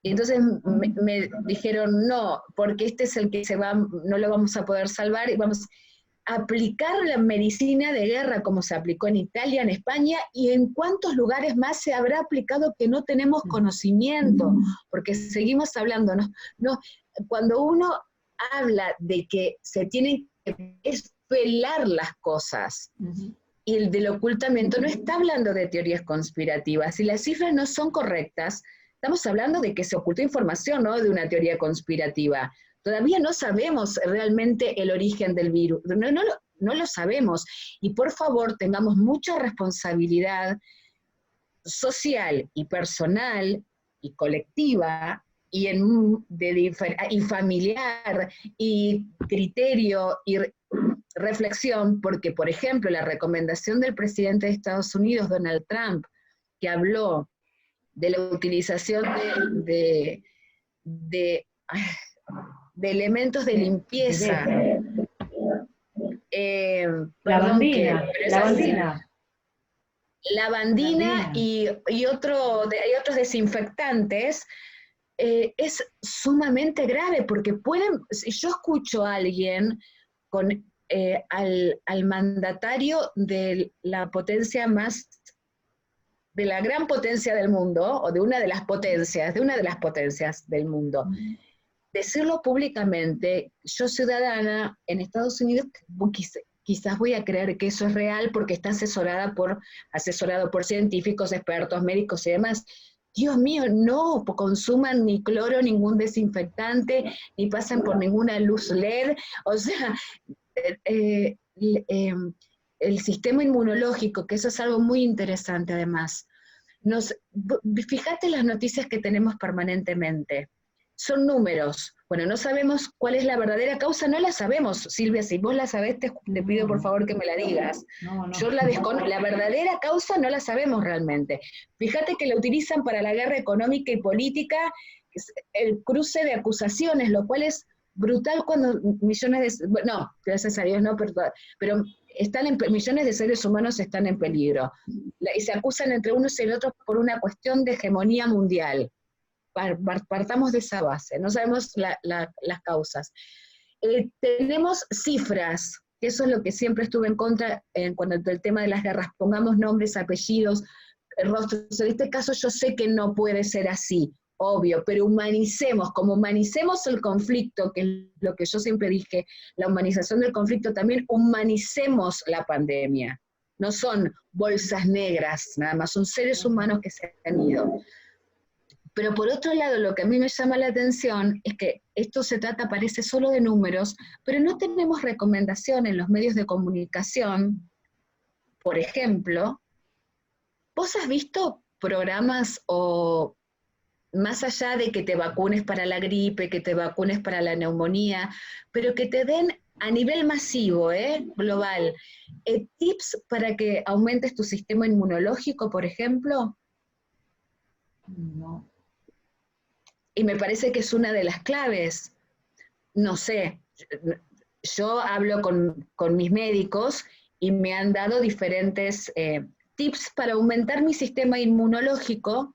Y entonces me dijeron, no, porque este es el que se va, no lo vamos a poder salvar, y vamos a aplicar la medicina de guerra como se aplicó en Italia, en España, y en cuántos lugares más se habrá aplicado que no tenemos conocimiento, porque seguimos hablando, no, cuando uno habla de que se tienen que desvelar las cosas, y el del ocultamiento no está hablando de teorías conspirativas, si las cifras no son correctas, estamos hablando de que se ocultó información, no de una teoría conspirativa. Todavía no sabemos realmente el origen del virus, no lo sabemos. Y por favor, tengamos mucha responsabilidad social y personal y colectiva y, y familiar y criterio y reflexión, porque, por ejemplo, la recomendación del presidente de Estados Unidos, Donald Trump, que habló de la utilización de elementos de limpieza. Lavandina y otros desinfectantes, es sumamente grave, porque si yo escucho a alguien al mandatario de la potencia más, de la gran potencia del mundo, o de una de las potencias del mundo, decirlo públicamente, yo ciudadana en Estados Unidos, quizás voy a creer que eso es real porque está asesorado por científicos, expertos, médicos y demás. Dios mío, no consuman ni cloro, ningún desinfectante, ni pasan por ninguna luz LED. O sea, el sistema inmunológico, que eso es algo muy interesante además. Fíjate las noticias que tenemos permanentemente. Son números. Bueno, no sabemos cuál es la verdadera causa, no la sabemos, Silvia, si vos la sabés, te pido por favor que me la digas. Yo la verdadera causa no la sabemos realmente. Fíjate que la utilizan para la guerra económica y política, el cruce de acusaciones, lo cual es brutal cuando millones de, no, gracias a Dios no, pero millones de seres humanos están en peligro, y se acusan entre unos y el otro por una cuestión de hegemonía mundial. Partamos de esa base, no sabemos las causas. Tenemos cifras, que eso es lo que siempre estuve en contra cuando el tema de las guerras, pongamos nombres, apellidos, rostros. En este caso yo sé que no puede ser así, obvio, pero humanicemos, como humanicemos el conflicto, que es lo que yo siempre dije, la humanización del conflicto, también humanicemos la pandemia. No son bolsas negras, nada más, son seres humanos que se han ido. Pero por otro lado, lo que a mí me llama la atención es que esto se trata, parece, solo de números, pero no tenemos recomendación en los medios de comunicación. Por ejemplo, ¿vos has visto programas o más allá de que te vacunes para la gripe, que te vacunes para la neumonía, pero que te den a nivel masivo, global, tips para que aumentes tu sistema inmunológico, por ejemplo? No. Y me parece que es una de las claves. No sé, yo hablo con mis médicos y me han dado diferentes tips para aumentar mi sistema inmunológico,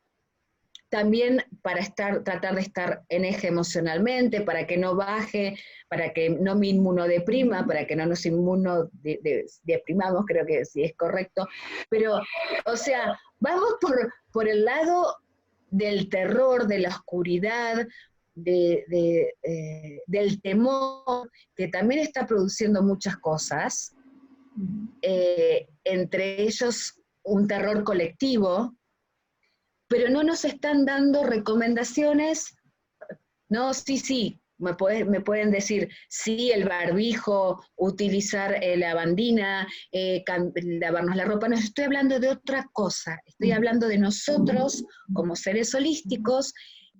también para tratar de estar en eje emocionalmente, para que no baje, para que no me inmunodeprima, para que no nos inmunodeprimamos, creo que sí es correcto. Pero, o sea, vamos por el lado del terror, de la oscuridad, del temor, que también está produciendo muchas cosas, entre ellos un terror colectivo, pero no nos están dando recomendaciones. No, sí, me pueden decir, sí, el barbijo, utilizar la bandina, lavarnos la ropa. No, estoy hablando de otra cosa, estoy hablando de nosotros como seres holísticos.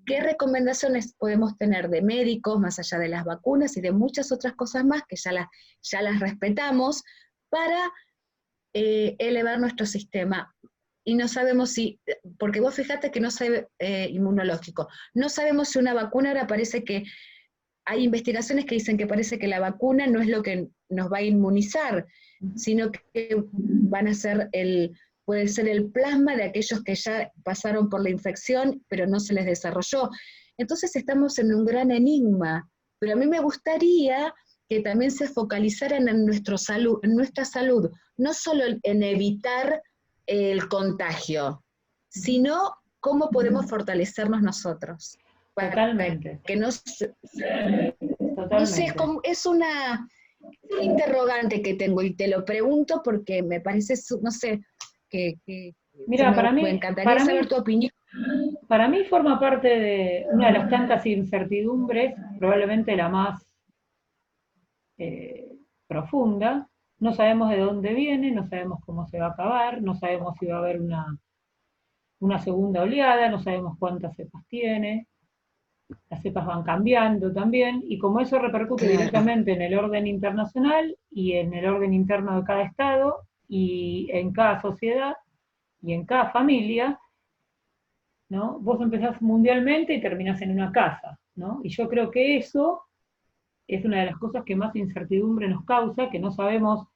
¿Qué recomendaciones podemos tener de médicos, más allá de las vacunas y de muchas otras cosas más que ya las respetamos, para elevar nuestro sistema? Y no sabemos si, porque vos fijate que no sabe inmunológico, no sabemos si una vacuna, ahora parece que hay investigaciones que dicen que parece que la vacuna no es lo que nos va a inmunizar, sino que van a ser puede ser el plasma de aquellos que ya pasaron por la infección, pero no se les desarrolló. Entonces estamos en un gran enigma, pero a mí me gustaría que también se focalizaran en nuestra salud, no solo en evitar el contagio, sino cómo podemos fortalecernos nosotros. Totalmente. Que no sé, Totalmente. es una interrogante que tengo y te lo pregunto porque me parece, no sé, que Mira, me encantaría saber tu opinión. para mí forma parte de una de las tantas incertidumbres, probablemente la más profunda. No sabemos de dónde viene, no sabemos cómo se va a acabar, no sabemos si va a haber una segunda oleada, no sabemos cuántas cepas tiene, las cepas van cambiando también, y como eso repercute directamente en el orden internacional y en el orden interno de cada estado y en cada sociedad y en cada familia, ¿no? Vos empezás mundialmente y terminás en una casa, ¿no? Y yo creo que eso es una de las cosas que más incertidumbre nos causa, que no sabemos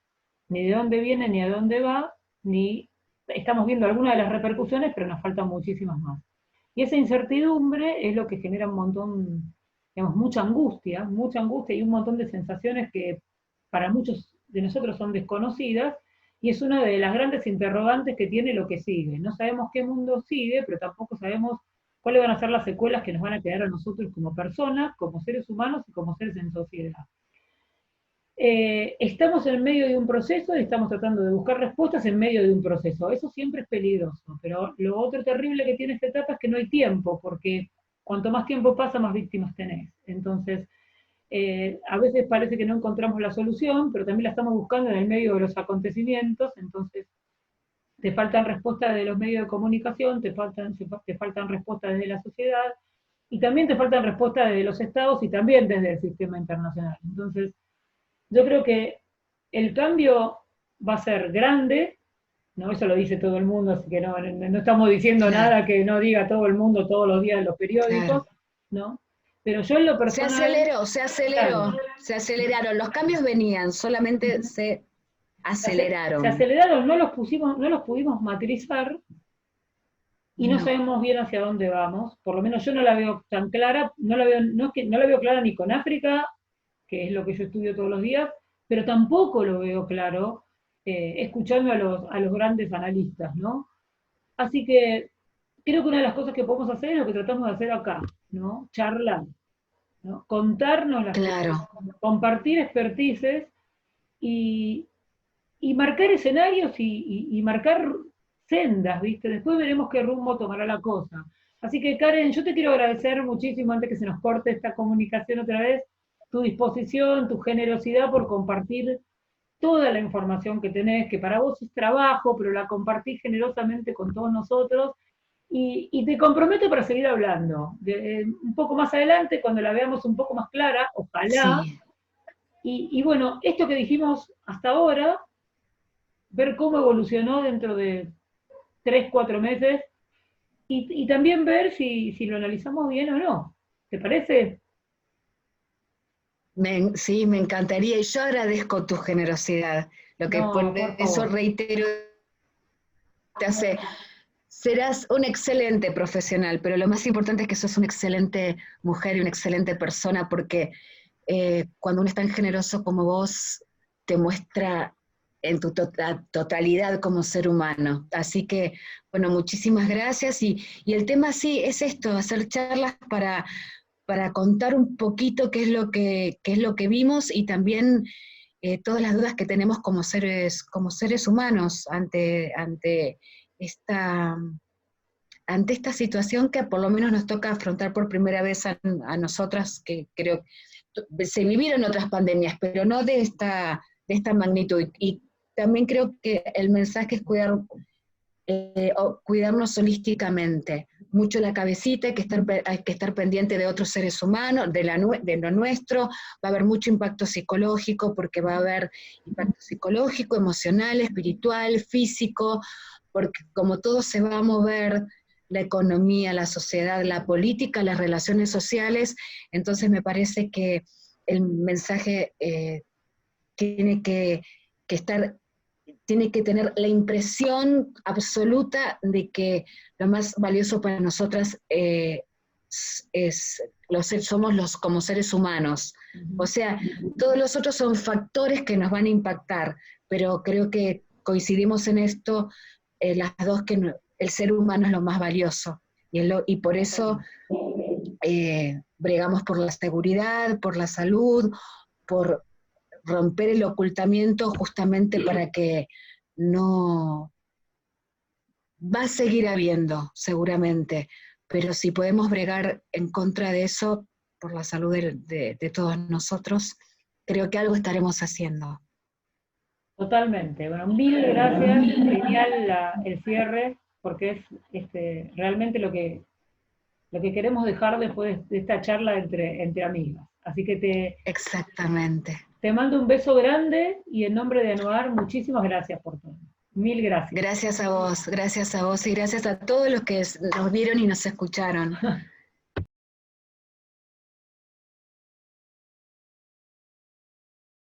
ni de dónde viene, ni a dónde va, ni estamos viendo algunas de las repercusiones, pero nos faltan muchísimas más. Y esa incertidumbre es lo que genera un montón, digamos, mucha angustia y un montón de sensaciones que para muchos de nosotros son desconocidas, y es una de las grandes interrogantes que tiene lo que sigue. No sabemos qué mundo sigue, pero tampoco sabemos cuáles van a ser las secuelas que nos van a quedar a nosotros como personas, como seres humanos y como seres en sociedad. Estamos en medio de un proceso y estamos tratando de buscar respuestas en medio de un proceso. Eso siempre es peligroso, pero lo otro terrible que tiene esta etapa es que no hay tiempo, porque cuanto más tiempo pasa, más víctimas tenés. Entonces, a veces parece que no encontramos la solución, pero también la estamos buscando en el medio de los acontecimientos. Entonces, te faltan respuestas de los medios de comunicación, te faltan respuestas desde la sociedad, y también te faltan respuestas desde los estados y también desde el sistema internacional. Entonces, yo creo que el cambio va a ser grande, ¿no? Eso lo dice todo el mundo, así que no estamos diciendo nada que no diga todo el mundo todos los días en los periódicos, ¿no? Pero yo en lo personal... Se aceleraron, los cambios venían, solamente se aceleraron. Se aceleraron, no los pudimos materializar y no sabemos bien hacia dónde vamos. Por lo menos yo no la veo tan clara, no la veo clara ni con África, que es lo que yo estudio todos los días, pero tampoco lo veo claro escuchando a los grandes analistas, ¿no? Así que creo que una de las cosas que podemos hacer es lo que tratamos de hacer acá, ¿no? Charlar, ¿no? Contarnos las Claro, cosas, compartir expertices y, y marcar escenarios y marcar sendas, ¿viste? Después veremos qué rumbo tomará la cosa. Así que Karen, yo te quiero agradecer muchísimo antes que se nos corte esta comunicación otra vez, tu disposición, tu generosidad por compartir toda la información que tenés, que para vos es trabajo, pero la compartís generosamente con todos nosotros. Y te comprometo para seguir hablando. Un poco más adelante, cuando la veamos un poco más clara, ojalá. sí. Y bueno, esto que dijimos hasta ahora, ver cómo evolucionó dentro de 3, 4 meses, y también ver si lo analizamos bien o no. ¿Te parece? Sí, me encantaría, y yo agradezco tu generosidad. Lo que por No, por eso favor. reitero, te hace, serás un excelente profesional, pero lo más importante es que sos una excelente mujer y una excelente persona, porque cuando uno es tan generoso como vos, te muestra en tu totalidad como ser humano. Así que, bueno, muchísimas gracias. Y el tema sí es esto, hacer charlas para contar un poquito qué es lo que vimos y también todas las dudas que tenemos como seres humanos esta, ante esta situación que por lo menos nos toca afrontar por primera vez a nosotras, que creo se vivieron otras pandemias, pero no de esta magnitud. Y también creo que el mensaje es cuidarnos holísticamente, mucho la cabecita, hay que estar pendiente de otros seres humanos, de lo nuestro, va a haber mucho impacto psicológico, porque va a haber impacto psicológico, emocional, espiritual, físico, porque como todo se va a mover, la economía, la sociedad, la política, las relaciones sociales, entonces me parece que el mensaje tiene que estar, tiene que tener la impresión absoluta de que lo más valioso para nosotras somos los como seres humanos. O sea, todos los otros son factores que nos van a impactar, pero creo que coincidimos en esto, las dos, que el ser humano es lo más valioso. Y por eso bregamos por la seguridad, por la salud, por romper el ocultamiento justamente para que no va a seguir habiendo, seguramente, pero si podemos bregar en contra de eso por la salud de todos nosotros, creo que algo estaremos haciendo. Totalmente. Bueno, mil gracias. Genial el cierre, porque es realmente lo que queremos dejar después de esta charla entre amigas. Así que Exactamente. te mando un beso grande y en nombre de Anuar, muchísimas gracias por todo. Mil gracias. Gracias a vos y gracias a todos los que nos vieron y nos escucharon.